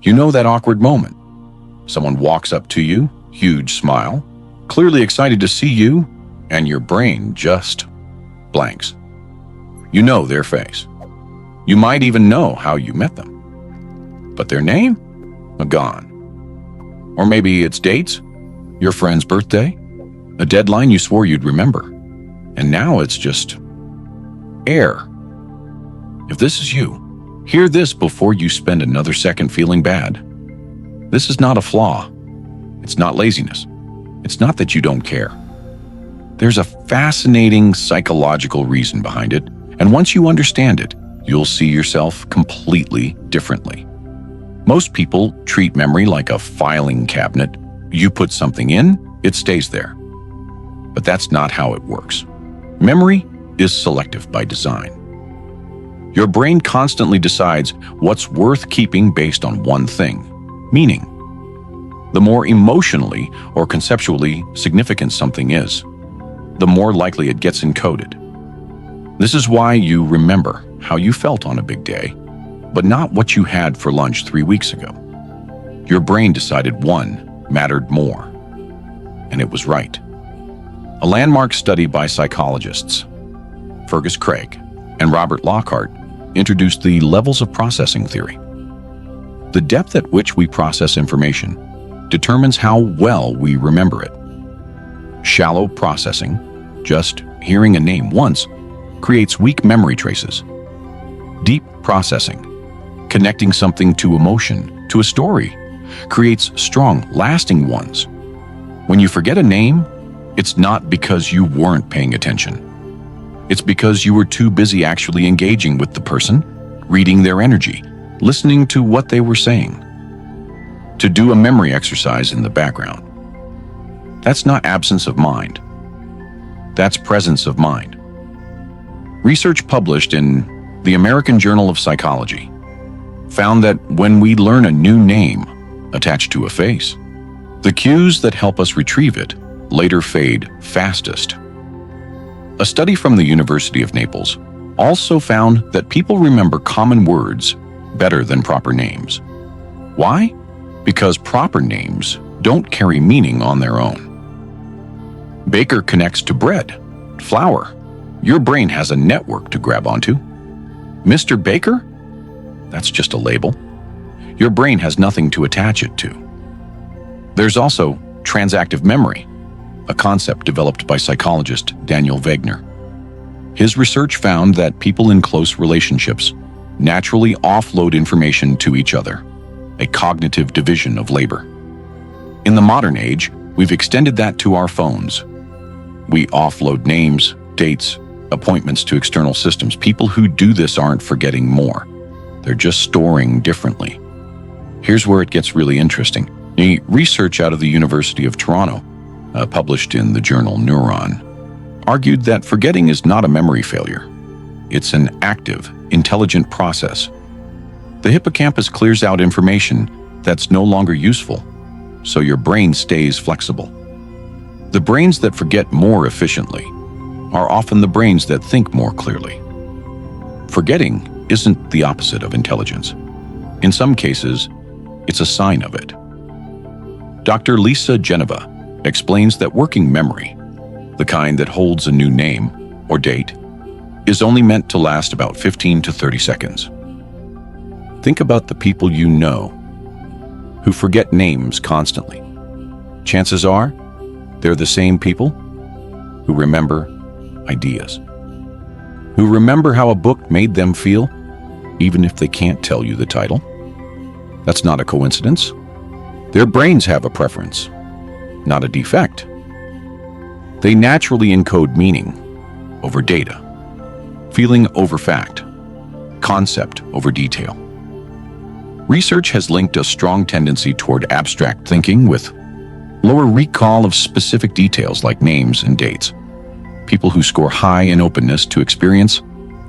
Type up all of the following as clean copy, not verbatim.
You know that awkward moment. Someone walks up to you, huge smile, clearly excited to see you, and your brain just blanks. You know their face. You might even know how you met them. But their name? Gone. Or maybe it's dates, your friend's birthday, a deadline you swore you'd remember. And now it's just air. If this is you, hear this before you spend another second feeling bad. This is not a flaw. It's not laziness. It's not that you don't care. There's a fascinating psychological reason behind it, and once you understand it, you'll see yourself completely differently. Most people treat memory like a filing cabinet. You put something in, it stays there. But that's not how it works. Memory is selective by design. Your brain constantly decides what's worth keeping based on one thing, meaning. The more emotionally or conceptually significant something is, the more likely it gets encoded. This is why you remember how you felt on a big day, but not what you had for lunch 3 weeks ago. Your brain decided one mattered more, and it was right. A landmark study by psychologists, Craik and Lockhart, introduced the levels of processing theory. The depth at which we process information determines how well we remember it. Shallow processing, just hearing a name once, creates weak memory traces. Deep processing, connecting something to emotion, to a story, creates strong, lasting ones. When you forget a name, it's not because you weren't paying attention. It's because you were too busy actually engaging with the person, reading their energy, listening to what they were saying. To do a memory exercise in the background. That's not absence of mind. That's presence of mind. Research published in the American Journal of Psychology found that when we learn a new name attached to a face, the cues that help us retrieve it later fade fastest. A study from the University of Naples also found that people remember common words better than proper names. Why? Because proper names don't carry meaning on their own. Baker connects to bread, flour. Your brain has a network to grab onto. Mr. Baker? That's just a label. Your brain has nothing to attach it to. There's also transactive memory, a concept developed by psychologist Daniel Wegner. His research found that people in close relationships naturally offload information to each other, a cognitive division of labor. In the modern age, we've extended that to our phones. We offload names, dates, appointments to external systems. People who do this aren't forgetting more. They're just storing differently. Here's where it gets really interesting. The research out of the University of Toronto, published in the journal Neuron, argued that forgetting is not a memory failure. It's an active, intelligent process. The hippocampus clears out information that's no longer useful, so your brain stays flexible. The brains that forget more efficiently are often the brains that think more clearly. Forgetting isn't the opposite of intelligence. In some cases, it's a sign of it. Dr. Lisa Geneva explains that working memory, the kind that holds a new name or date, is only meant to last about 15 to 30 seconds. Think about the people you know who forget names constantly. Chances are, they're the same people who remember ideas, who remember how a book made them feel, even if they can't tell you the title. That's not a coincidence. Their brains have a preference, not a defect. They naturally encode meaning over data, feeling over fact, concept over detail. Research has linked a strong tendency toward abstract thinking with lower recall of specific details like names and dates. People who score high in openness to experience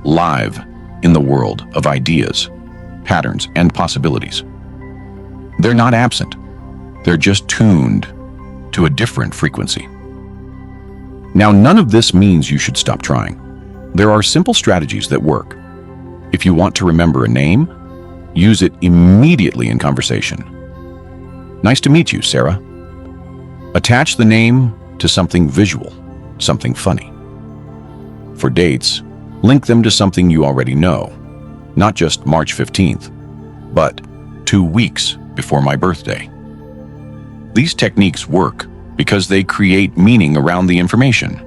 live in the world of ideas, patterns, and possibilities. They're not absent. They're just tuned to a different frequency. Now, none of this means you should stop trying. There are simple strategies that work. If you want to remember a name, Use it immediately in conversation. Nice to meet you, Sarah. Attach the name to something visual, something funny. For dates, link them to something you already know, not just March 15th, but 2 weeks before my birthday. These techniques work because they create meaning around the information.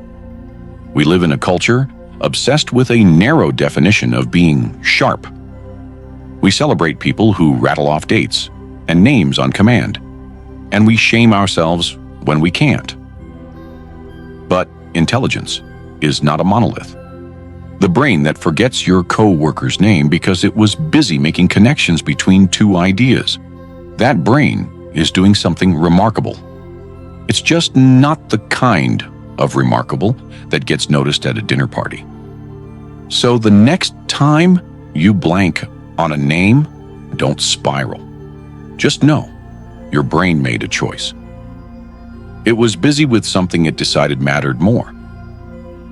We live in a culture obsessed with a narrow definition of being sharp. We celebrate people who rattle off dates and names on command, and we shame ourselves when we can't. But intelligence is not a monolith. The brain that forgets your co-worker's name because it was busy making connections between 2 ideas, that brain is doing something remarkable. It's just not the kind of remarkable that gets noticed at a dinner party. So the next time you blank on a name, don't spiral. Just know your brain made a choice. It was busy with something it decided mattered more.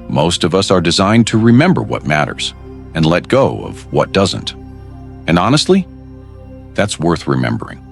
Most of us are designed to remember what matters and let go of what doesn't. And honestly, that's worth remembering.